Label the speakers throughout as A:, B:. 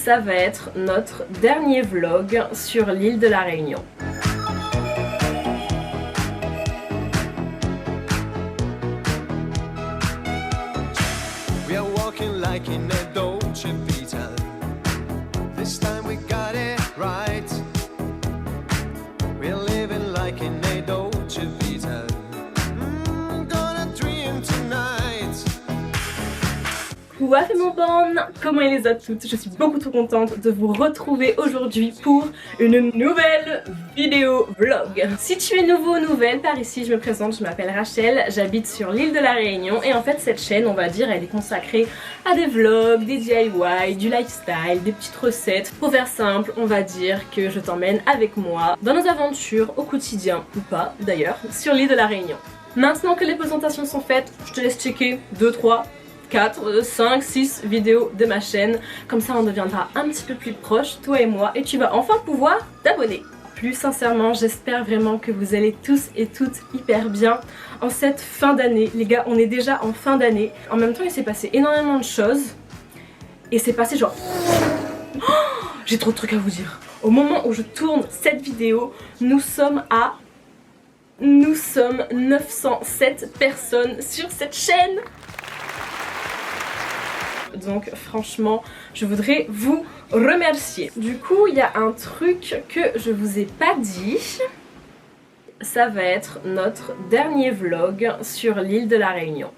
A: ça va être notre dernier vlog sur l'île de la Réunion.
B: We are walking like in a Dolce Vita. This time we got it right. We're living like in a Dolce Vita. Gonna dream tonight.
A: What mon bon, comment il les a toutes? Je suis beaucoup trop contente de vous retrouver aujourd'hui pour une nouvelle vidéo vlog. Si tu es nouveau ou nouvelle par ici, je me présente, je m'appelle Rachel, j'habite sur l'île de la Réunion et en fait cette chaîne, on va dire, elle est consacrée à des vlogs, des DIY, du lifestyle, des petites recettes. Pour faire simple, on va dire que je t'emmène avec moi dans nos aventures au quotidien, ou pas d'ailleurs, sur l'île de la Réunion. Maintenant que les présentations sont faites, je te laisse checker 2, 3, 4, 5, 6 vidéos de ma chaîne. Comme ça on deviendra un petit peu plus proche, toi et moi, et tu vas enfin pouvoir t'abonner. Plus sincèrement, j'espère vraiment que vous allez tous et toutes hyper bien en cette fin d'année. Les gars, on est déjà en fin d'année. En même temps, il s'est passé énormément de choses. Et c'est passé genre... Oh, j'ai trop de trucs à vous dire. Au moment où je tourne cette vidéo, nous sommes 907 personnes sur cette chaîne. Donc franchement, je voudrais vous remercier. Du coup, il y a un truc que je vous ai pas dit. Ça va être notre dernier vlog sur l'île de la Réunion.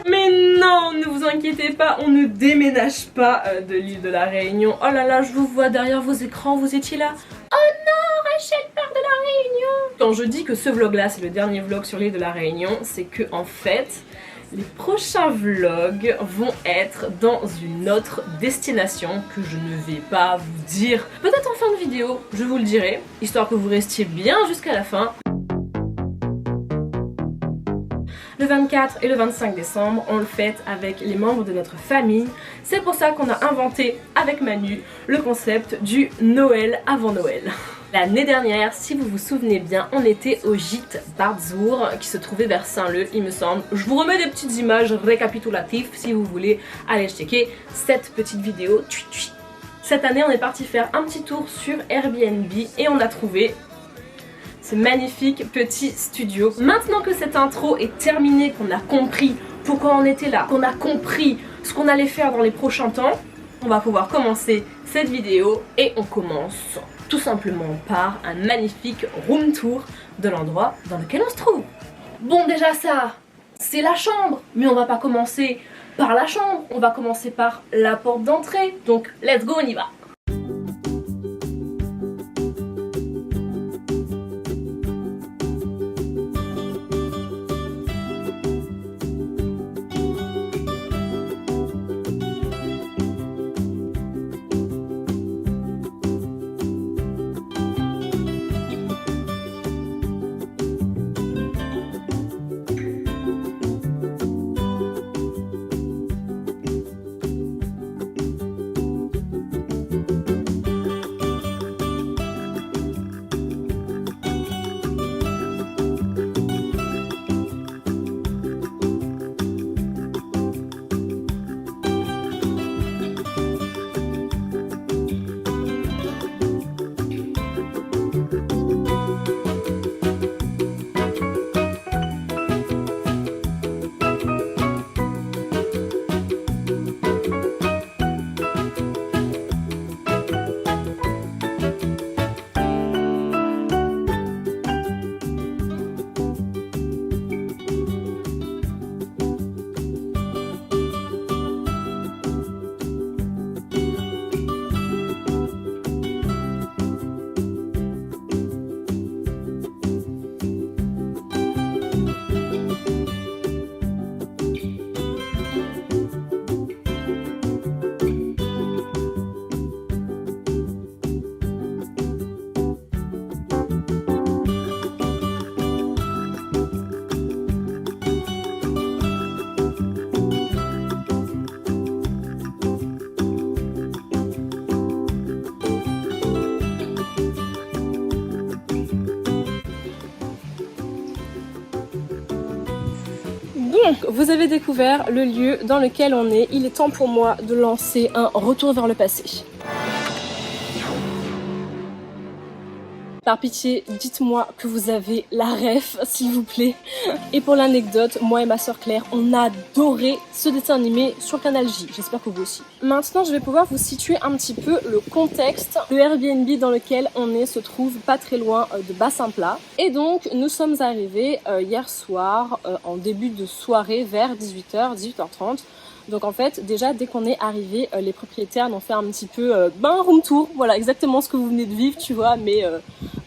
A: Mais non, ne vous inquiétez pas, on ne déménage pas de l'île de la Réunion. Oh là là, je vous vois derrière vos écrans, vous étiez là. Oh non, Rachel part de la Réunion. Quand je dis que ce vlog là, c'est le dernier vlog sur l'île de la Réunion, c'est que en fait... les prochains vlogs vont être dans une autre destination que je ne vais pas vous dire. Peut-être en fin de vidéo, je vous le dirai, histoire que vous restiez bien jusqu'à la fin. Le 24 et le 25 décembre, on le fête avec les membres de notre famille. C'est pour ça qu'on a inventé avec Manu le concept du Noël avant Noël. L'année dernière, si vous vous souvenez bien, on était au gîte Barzour qui se trouvait vers Saint-Leu, il me semble. Je vous remets des petites images récapitulatives si vous voulez aller checker cette petite vidéo. Cette année, on est parti faire un petit tour sur Airbnb et on a trouvé ce magnifique petit studio. Maintenant que cette intro est terminée, qu'on a compris pourquoi on était là, qu'on a compris ce qu'on allait faire dans les prochains temps, on va pouvoir commencer cette vidéo et on commence tout simplement par un magnifique room tour de l'endroit dans lequel on se trouve. Bon, déjà ça, c'est la chambre, mais on va pas commencer par la chambre, on va commencer par la porte d'entrée. Donc let's go, on y va. Donc, vous avez découvert le lieu dans lequel on est. Il est temps pour moi de lancer un retour vers le passé. Par pitié, dites-moi que vous avez la ref, s'il vous plaît. Et pour l'anecdote, moi et ma soeur Claire, on a adoré ce dessin animé sur Canal J. J'espère que vous aussi. Maintenant, je vais pouvoir vous situer un petit peu le contexte. Le Airbnb dans lequel on est se trouve pas très loin de Bassin-Plat. Et donc, nous sommes arrivés hier soir, en début de soirée, vers 18h, 18h30. Donc en fait, déjà, dès qu'on est arrivé, les propriétaires nous ont fait un petit peu un room tour. Voilà, exactement ce que vous venez de vivre, tu vois, mais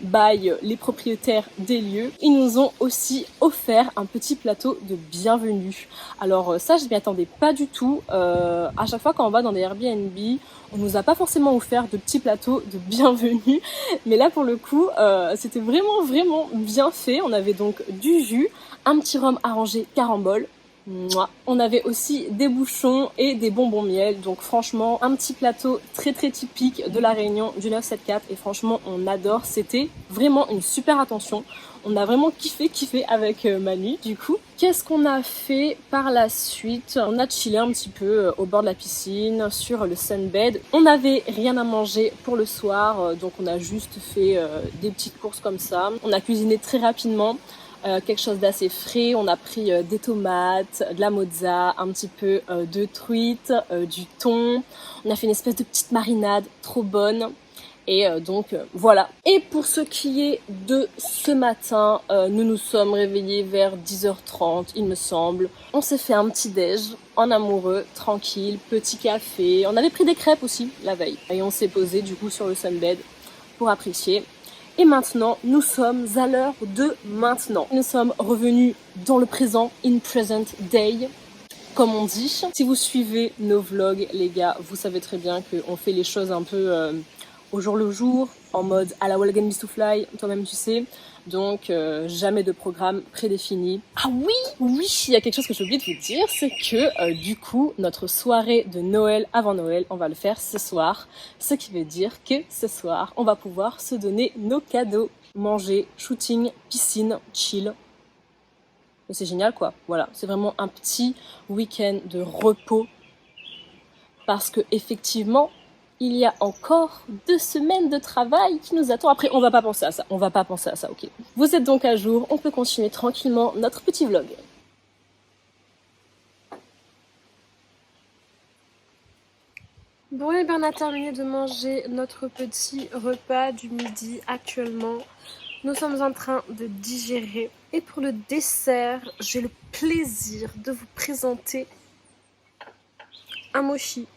A: by les propriétaires des lieux. Ils nous ont aussi offert un petit plateau de bienvenue. Alors ça, je m'y attendais pas du tout. À chaque fois quand on va dans des Airbnb, on nous a pas forcément offert de petits plateaux de bienvenue. Mais là, pour le coup, c'était vraiment, vraiment bien fait. On avait donc du jus, un petit rhum arrangé carambole. Mouah. On avait aussi des bouchons et des bonbons miel, donc franchement un petit plateau très très typique de la Réunion du 974 et franchement on adore, c'était vraiment une super attention. On a vraiment kiffé avec Manu du coup. Qu'est-ce qu'on a fait par la suite? On a chillé un petit peu au bord de la piscine, sur le sunbed. On n'avait rien à manger pour le soir, donc on a juste fait des petites courses comme ça. On a cuisiné très rapidement. Quelque chose d'assez frais, on a pris des tomates, de la mozza, un petit peu de truite, du thon, on a fait une espèce de petite marinade trop bonne et donc voilà. Et pour ce qui est de ce matin, nous nous sommes réveillés vers 10h30 il me semble. On s'est fait un petit déj en amoureux, tranquille, petit café, on avait pris des crêpes aussi la veille et on s'est posé du coup sur le sunbed pour apprécier. Et maintenant, nous sommes à l'heure de maintenant. Nous sommes revenus dans le présent, in present day, comme on dit. Si vous suivez nos vlogs, les gars, vous savez très bien qu'on fait les choses un peu au jour le jour, en mode à la Walgan Beast to Fly, toi-même tu sais. Donc jamais de programme prédéfini. Ah oui, il y a quelque chose que j'ai oublié de vous dire, c'est que du coup notre soirée de Noël avant Noël, on va le faire ce soir. Ce qui veut dire que ce soir, on va pouvoir se donner nos cadeaux, manger, shooting, piscine, chill. Et c'est génial quoi. Voilà, c'est vraiment un petit week-end de repos parce que effectivement il y a encore 2 semaines de travail qui nous attend. Après, on va pas penser à ça, ok. Vous êtes donc à jour, on peut continuer tranquillement notre petit vlog. Bon, et bien on a terminé de manger notre petit repas du midi actuellement. Nous sommes en train de digérer. Et pour le dessert, j'ai le plaisir de vous présenter un mochi.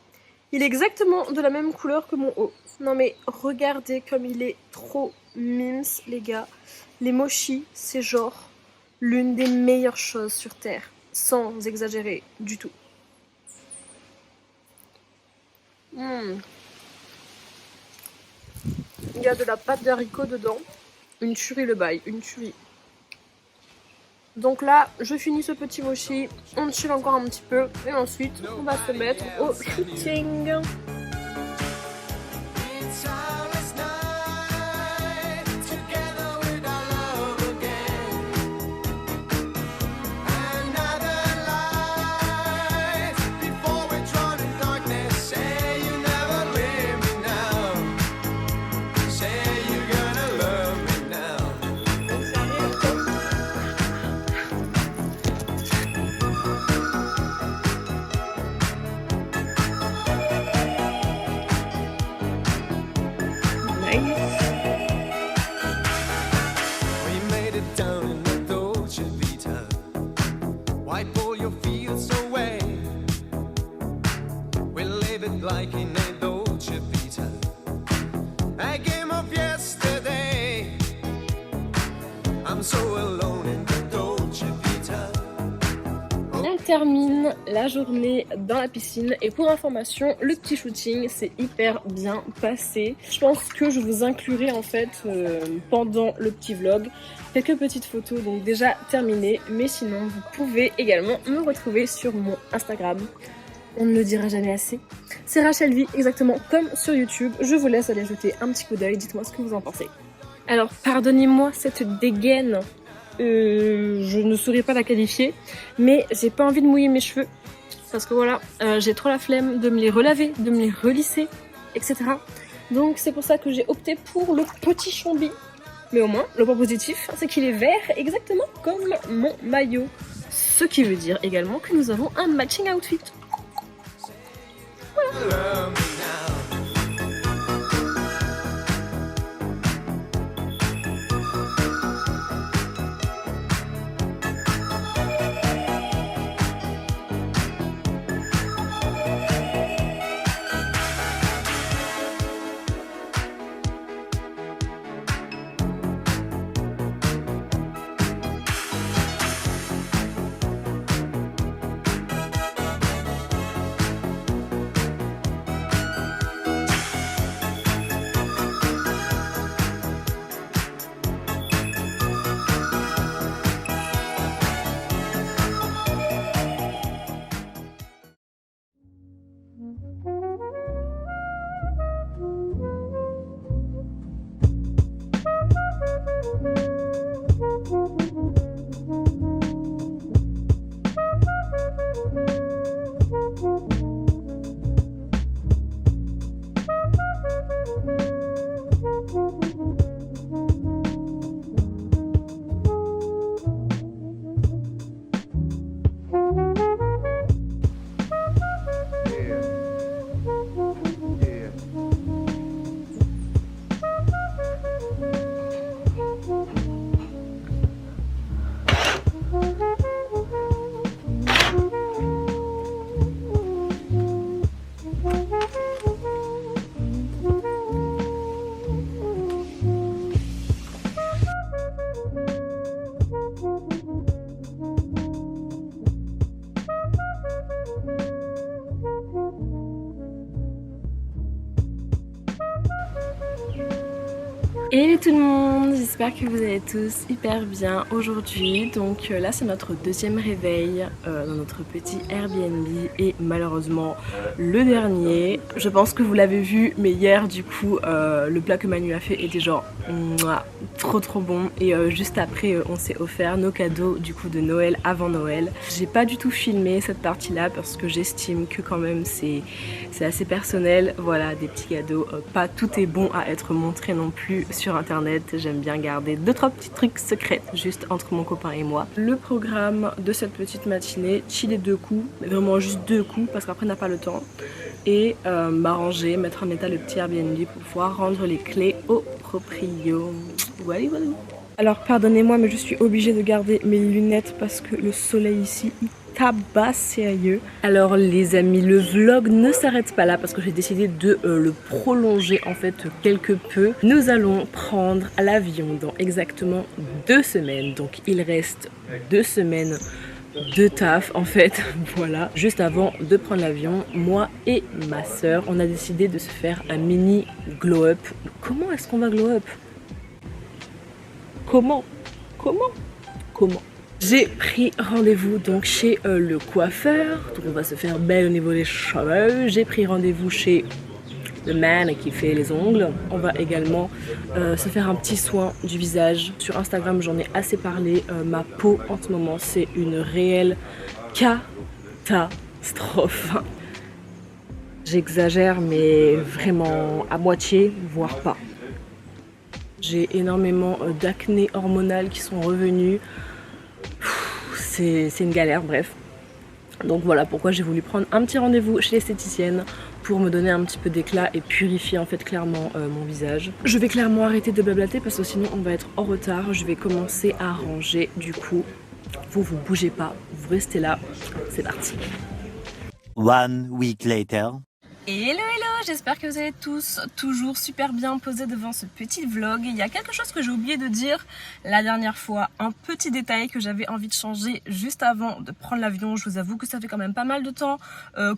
A: Il est exactement de la même couleur que mon haut. Non mais regardez comme il est trop mimes les gars. Les mochis, c'est genre l'une des meilleures choses sur terre. Sans exagérer du tout. Il y a de la pâte d'haricot dedans. Une tuerie le bail, une tuerie. Donc là, je finis ce petit mochi, on chill encore un petit peu et ensuite on va se mettre au shooting.
B: Like in a Dolce Vita, a game of yesterday. I'm so alone in the Dolce Vita.
A: On termine la journée dans la piscine et pour information, le petit shooting s'est hyper bien passé. Je pense que je vous inclurai en fait pendant le petit vlog quelques petites photos donc déjà terminées, mais sinon vous pouvez également me retrouver sur mon Instagram. On ne le dira jamais assez. C'est Rachel V, exactement comme sur YouTube. Je vous laisse aller jeter un petit coup d'œil. Dites-moi ce que vous en pensez. Alors, pardonnez-moi cette dégaine. je ne saurais pas la qualifier, mais j'ai pas envie de mouiller mes cheveux parce que voilà, j'ai trop la flemme de me les relaver, de me les relisser, etc. Donc c'est pour ça que j'ai opté pour le petit chombi. Mais au moins, le point positif, c'est qu'il est vert exactement comme mon maillot. Ce qui veut dire également que nous avons un matching outfit. Voilà. Hello tout le monde, j'espère que vous allez tous hyper bien aujourd'hui. Donc là c'est notre deuxième réveil dans notre petit Airbnb et malheureusement le dernier. Je pense que vous l'avez vu, mais hier du coup le plat que Manu a fait était genre trop bon. Et juste après on s'est offert nos cadeaux du coup de Noël avant Noël. J'ai pas du tout filmé cette partie là parce que j'estime que quand même c'est assez personnel. Voilà, des petits cadeaux, pas tout est bon à être montré non plus sur internet. J'aime bien garder 2-3 petits trucs secrets juste entre mon copain et moi. Le programme de cette petite matinée, chiller 2 coups, mais vraiment juste 2 coups parce qu'après on n'a pas le temps, et m'arranger, mettre en état le petit Airbnb pour pouvoir rendre les clés au proprio. Voilà. Alors pardonnez-moi mais je suis obligée de garder mes lunettes parce que le soleil ici il tabasse sérieux. Alors les amis, le vlog ne s'arrête pas là parce que j'ai décidé de le prolonger en fait quelque peu. Nous allons prendre l'avion dans exactement 2 semaines. Donc il reste 2 semaines de taf en fait. Voilà, juste avant de prendre l'avion, moi et ma soeur, on a décidé de se faire un mini glow up. Comment est-ce qu'on va glow up? Comment J'ai pris rendez-vous donc chez le coiffeur, donc on va se faire belle au niveau des cheveux. J'ai pris rendez-vous chez le man qui fait les ongles. On va également se faire un petit soin du visage. Sur Instagram j'en ai assez parlé, ma peau en ce moment c'est une réelle catastrophe. J'exagère mais vraiment à moitié, voire pas. J'ai énormément d'acné hormonal qui sont revenus. C'est une galère, bref. Donc voilà pourquoi j'ai voulu prendre un petit rendez-vous chez l'esthéticienne pour me donner un petit peu d'éclat et purifier en fait clairement mon visage. Je vais clairement arrêter de blablater parce que sinon on va être en retard. Je vais commencer à ranger du coup. Vous bougez pas, vous restez là. C'est parti.
C: 1 week later.
A: Hello, j'espère que vous allez tous toujours super bien posés devant ce petit vlog. Il y a quelque chose que j'ai oublié de dire la dernière fois, un petit détail que j'avais envie de changer juste avant de prendre l'avion. Je vous avoue que ça fait quand même pas mal de temps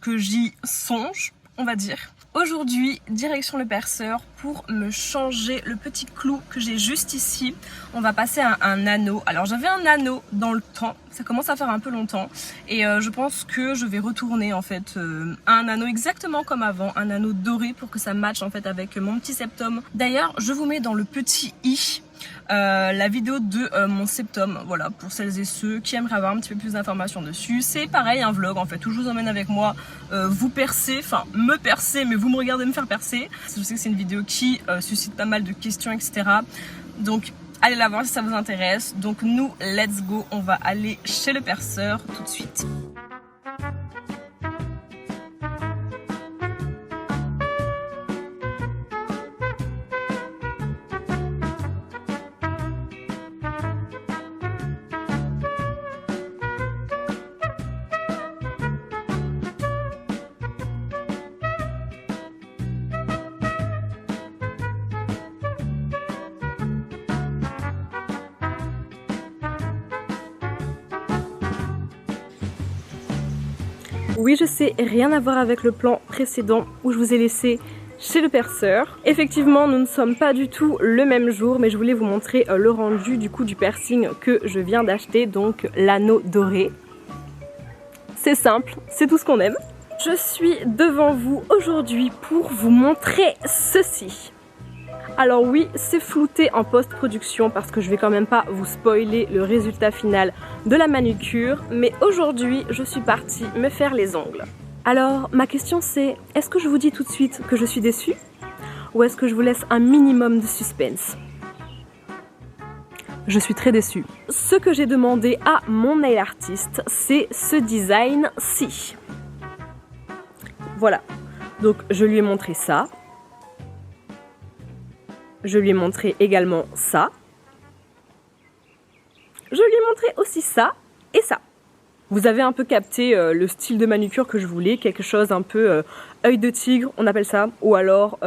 A: que j'y songe, on va dire. Aujourd'hui, direction le perceur pour me changer le petit clou que j'ai juste ici. On va passer à un anneau. Alors j'avais un anneau dans le temps, ça commence à faire un peu longtemps. Et je pense que je vais retourner en fait à un anneau exactement comme avant. Un anneau doré pour que ça matche en fait avec mon petit septum. D'ailleurs, je vous mets dans le petit i la vidéo de mon septum, voilà, pour celles et ceux qui aimeraient avoir un petit peu plus d'informations dessus. C'est pareil, un vlog en fait, où je vous emmène avec moi, vous percer, enfin me percer, mais vous me regardez me faire percer. Je sais que c'est une vidéo qui suscite pas mal de questions, etc. Donc allez la voir si ça vous intéresse. Donc nous, let's go, on va aller chez le perceur tout de suite. Oui, je sais, rien à voir avec le plan précédent où je vous ai laissé chez le perceur. Effectivement, nous ne sommes pas du tout le même jour, mais je voulais vous montrer le rendu du coup du piercing que je viens d'acheter, donc l'anneau doré. C'est simple, c'est tout ce qu'on aime. Je suis devant vous aujourd'hui pour vous montrer ceci. Alors oui, c'est flouté en post-production parce que je vais quand même pas vous spoiler le résultat final de la manucure, mais aujourd'hui je suis partie me faire les ongles. Alors ma question c'est, est-ce que je vous dis tout de suite que je suis déçue ou est-ce que je vous laisse un minimum de suspense? Je suis très déçue. Ce que j'ai demandé à mon nail artiste, c'est ce design-ci. Voilà, donc je lui ai montré ça. Je lui ai montré également ça. Je lui ai montré aussi ça et ça. Vous avez un peu capté le style de manucure que je voulais, quelque chose un peu œil de tigre, on appelle ça, ou alors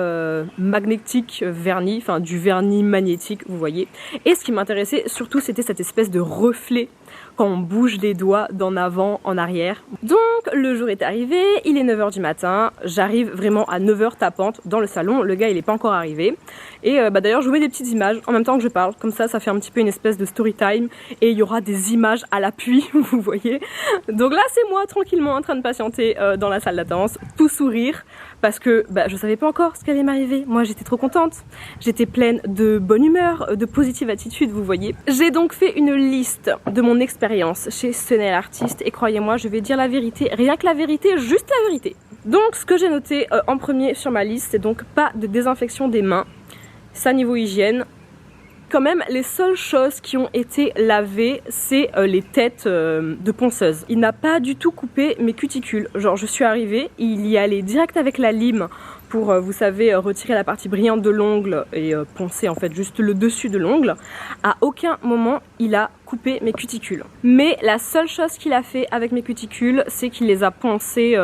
A: magnétique vernis, enfin du vernis magnétique, vous voyez. Et ce qui m'intéressait surtout, c'était cette espèce de reflet quand on bouge les doigts d'en avant, en arrière. Donc le jour est arrivé, il est 9h du matin, j'arrive vraiment à 9h tapante dans le salon, le gars il est pas encore arrivé. Et d'ailleurs je vous mets des petites images en même temps que je parle, comme ça fait un petit peu une espèce de story time et il y aura des images à l'appui, vous voyez. Donc là c'est moi tranquillement en train de patienter dans la salle d'attente, tout sourire, parce que je savais pas encore ce qui allait m'arriver. Moi j'étais trop contente, j'étais pleine de bonne humeur, de positive attitude, vous voyez. J'ai donc fait une liste de mon expérience chez ce nail artiste et croyez-moi je vais dire la vérité, rien que la vérité, juste la vérité. Donc ce que j'ai noté en premier sur ma liste, c'est donc pas de désinfection des mains, ça niveau hygiène. Quand même, les seules choses qui ont été lavées, c'est les têtes de ponceuse. Il n'a pas du tout coupé mes cuticules. Genre, je suis arrivée, il y allait direct avec la lime pour, vous savez, retirer la partie brillante de l'ongle et poncer en fait juste le dessus de l'ongle. À aucun moment, il a coupé mes cuticules. Mais la seule chose qu'il a fait avec mes cuticules, c'est qu'il les a poncées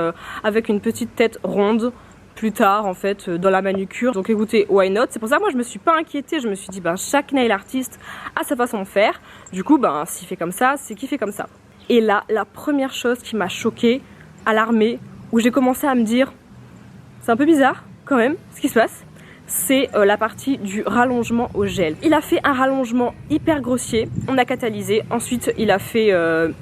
A: avec une petite tête ronde. Plus tard en fait dans la manucure, donc écoutez, why not. C'est pour ça que moi je me suis pas inquiétée, je me suis dit chaque nail artiste a sa façon de faire, du coup s'il fait comme ça, c'est qu'il fait comme ça. Et là la première chose qui m'a choquée, alarmée, où j'ai commencé à me dire c'est un peu bizarre quand même ce qui se passe, c'est la partie du rallongement au gel. Il a fait un rallongement hyper grossier, on a catalysé, ensuite il a fait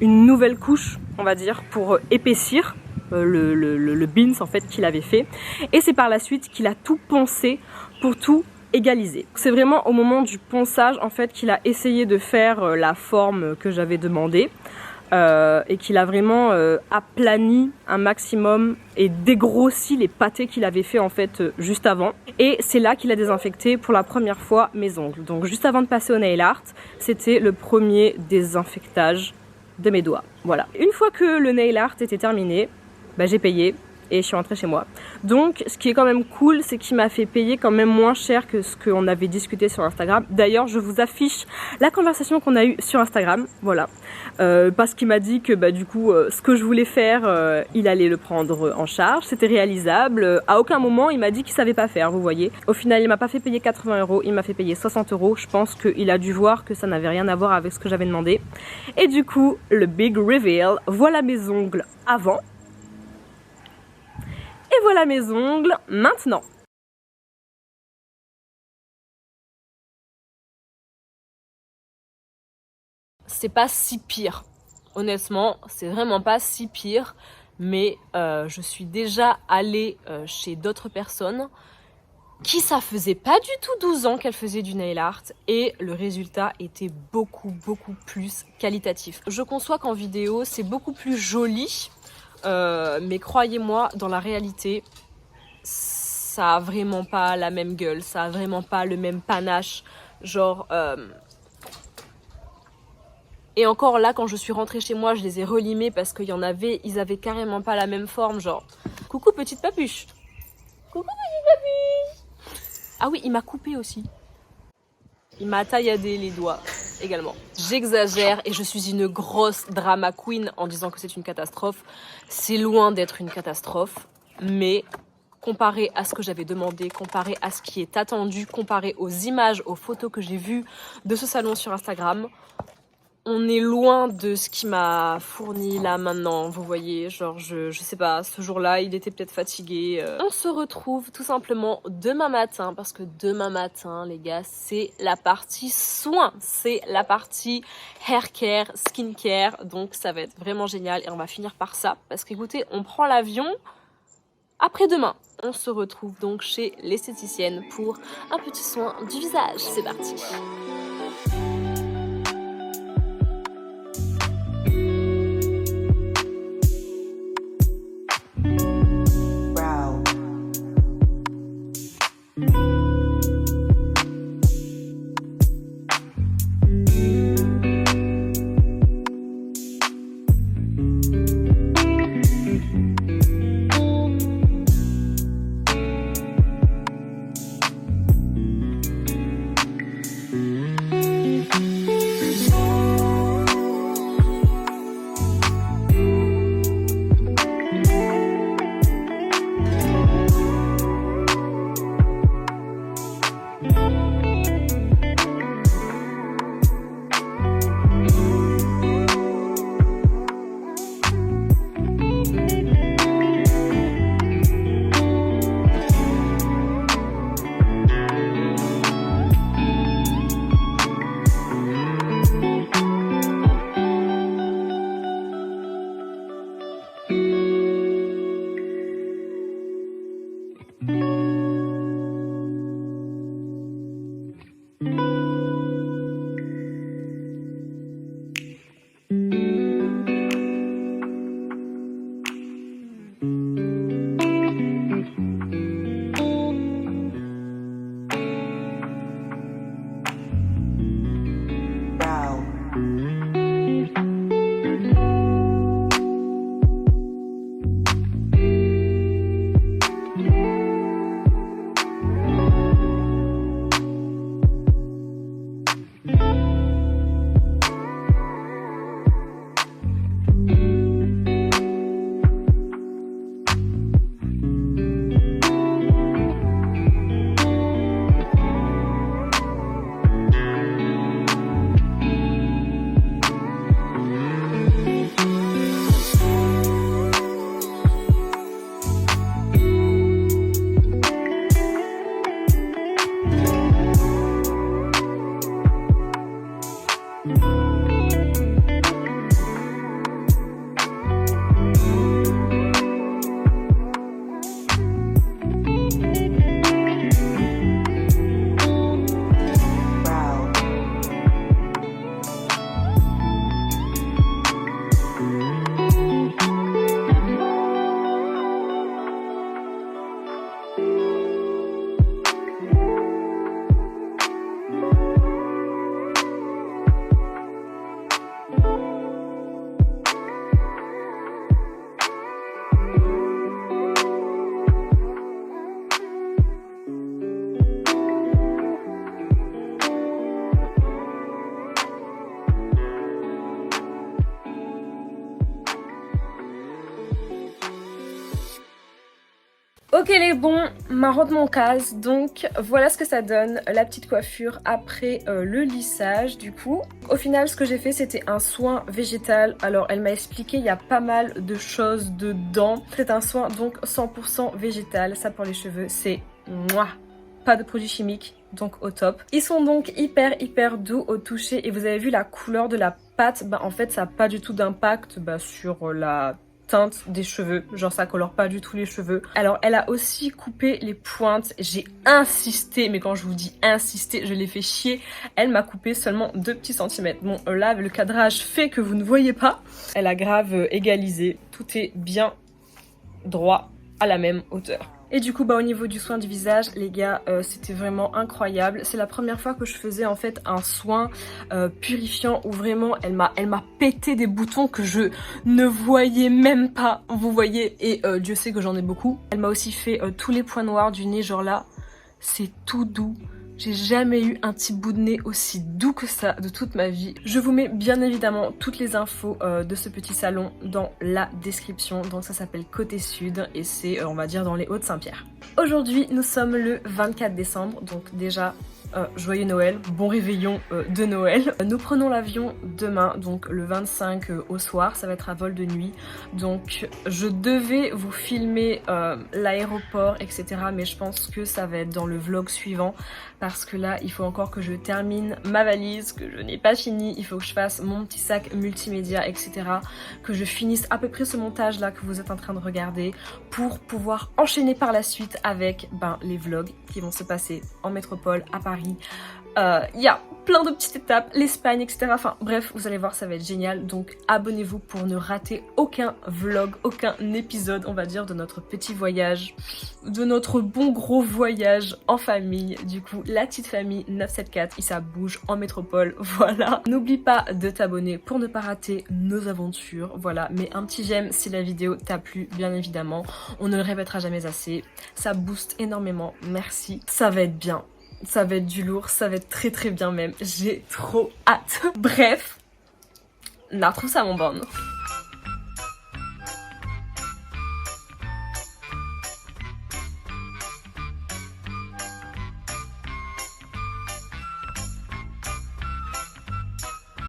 A: une nouvelle couche on va dire pour épaissir le beans en fait qu'il avait fait, et c'est par la suite qu'il a tout poncé pour tout égaliser. C'est vraiment au moment du ponçage en fait qu'il a essayé de faire la forme que j'avais demandé et qu'il a vraiment aplani un maximum et dégrossi les pâtés qu'il avait fait en fait juste avant, et c'est là qu'il a désinfecté pour la première fois mes ongles. Donc juste avant de passer au nail art, c'était le premier désinfectage de mes doigts. Voilà. Une fois que le nail art était terminé, j'ai payé et je suis rentrée chez moi. Donc ce qui est quand même cool, c'est qu'il m'a fait payer quand même moins cher que ce qu'on avait discuté sur Instagram. D'ailleurs je vous affiche la conversation qu'on a eue sur Instagram, voilà. Parce qu'il m'a dit que du coup ce que je voulais faire, il allait le prendre en charge, c'était réalisable. À aucun moment il m'a dit qu'il savait pas faire, vous voyez. Au final il m'a pas fait payer 80 €, il m'a fait payer 60 €. Je pense qu'il a dû voir que ça n'avait rien à voir avec ce que j'avais demandé. Et du coup le big reveal, voilà mes ongles avant. Et voilà mes ongles maintenant. C'est pas si pire. Honnêtement, c'est vraiment pas si pire. Mais je suis déjà allée chez d'autres personnes qui ça faisait pas du tout 12 ans qu'elle faisait du nail art et le résultat était beaucoup plus qualitatif. Je conçois qu'en vidéo c'est beaucoup plus joli, mais croyez-moi, dans la réalité, ça a vraiment pas la même gueule, ça a vraiment pas le même panache, genre... Et encore là, quand je suis rentrée chez moi, je les ai relimés parce qu'il y en avait, ils avaient carrément pas la même forme, genre... Coucou petite papuche. Coucou petite papuche. Ah oui, il m'a coupé aussi. Il m'a tailladé les doigts également. J'exagère et je suis une grosse drama queen en disant que c'est une catastrophe. C'est loin d'être une catastrophe, mais comparé à ce que j'avais demandé, comparé à ce qui est attendu, comparé aux images, aux photos que j'ai vues de ce salon sur Instagram, on est loin de ce qui m'a fourni là maintenant, vous voyez, genre je sais pas, ce jour-là il était peut-être fatigué. On se retrouve tout simplement demain matin, parce que demain matin les gars c'est la partie soins, c'est la partie hair care, skin care, donc ça va être vraiment génial et on va finir par ça, parce qu'écoutez, on prend l'avion après-demain. On se retrouve donc chez l'esthéticienne pour un petit soin du visage, c'est parti. Ok les bons, marrant de mon case, donc voilà ce que ça donne, la petite coiffure après le lissage du coup. Au final ce que j'ai fait c'était un soin végétal, alors elle m'a expliqué il y a pas mal de choses dedans. C'est un soin donc 100% végétal, ça pour les cheveux c'est mouah, pas de produits chimiques, donc au top. Ils sont donc hyper doux au toucher et vous avez vu la couleur de la pâte, bah en fait ça n'a pas du tout d'impact sur la teinte des cheveux, genre ça colore pas du tout les cheveux. Alors elle a aussi coupé les pointes, j'ai insisté, mais quand je vous dis insisté, je l'ai fait chier. Elle m'a coupé seulement 2 petits centimètres. Bon là le cadrage fait que vous ne voyez pas. Elle a grave égalisé, tout est bien droit à la même hauteur. Et du coup, au niveau du soin du visage, les gars, c'était vraiment incroyable. C'est la première fois que je faisais en fait un soin purifiant où vraiment elle m'a pété des boutons que je ne voyais même pas. Vous voyez, et Dieu sait que j'en ai beaucoup. Elle m'a aussi fait tous les points noirs du nez, genre là, c'est tout doux. J'ai jamais eu un petit bout de nez aussi doux que ça de toute ma vie. Je vous mets bien évidemment toutes les infos de ce petit salon dans la description. Donc ça s'appelle Côté Sud et c'est on va dire dans les Hauts-de-Saint-Pierre. Aujourd'hui nous sommes le 24 décembre, donc déjà joyeux Noël, bon réveillon de Noël. Nous prenons l'avion demain, donc le 25 au soir, ça va être un vol de nuit. Donc je devais vous filmer l'aéroport, etc. Mais je pense que ça va être dans le vlog suivant. Parce que là, il faut encore que je termine ma valise, que je n'ai pas fini. Il faut que je fasse mon petit sac multimédia, etc. Que je finisse à peu près ce montage là que vous êtes en train de regarder pour pouvoir enchaîner par la suite avec les vlogs qui vont se passer en métropole, à Paris. Il y a plein de petites étapes, l'Espagne, etc. Enfin bref, vous allez voir, ça va être génial. Donc abonnez-vous pour ne rater aucun vlog, aucun épisode, on va dire, de notre petit voyage, de notre bon gros voyage en famille. Du coup, la petite famille 974, ça bouge en métropole, voilà. N'oublie pas de t'abonner pour ne pas rater nos aventures, voilà. Mets un petit j'aime si la vidéo t'a plu, bien évidemment. On ne le répétera jamais assez. Ça booste énormément, merci. Ça va être bien. Ça va être du lourd, ça va être très très bien même. J'ai trop hâte. Bref, on retrouve ça mon bon.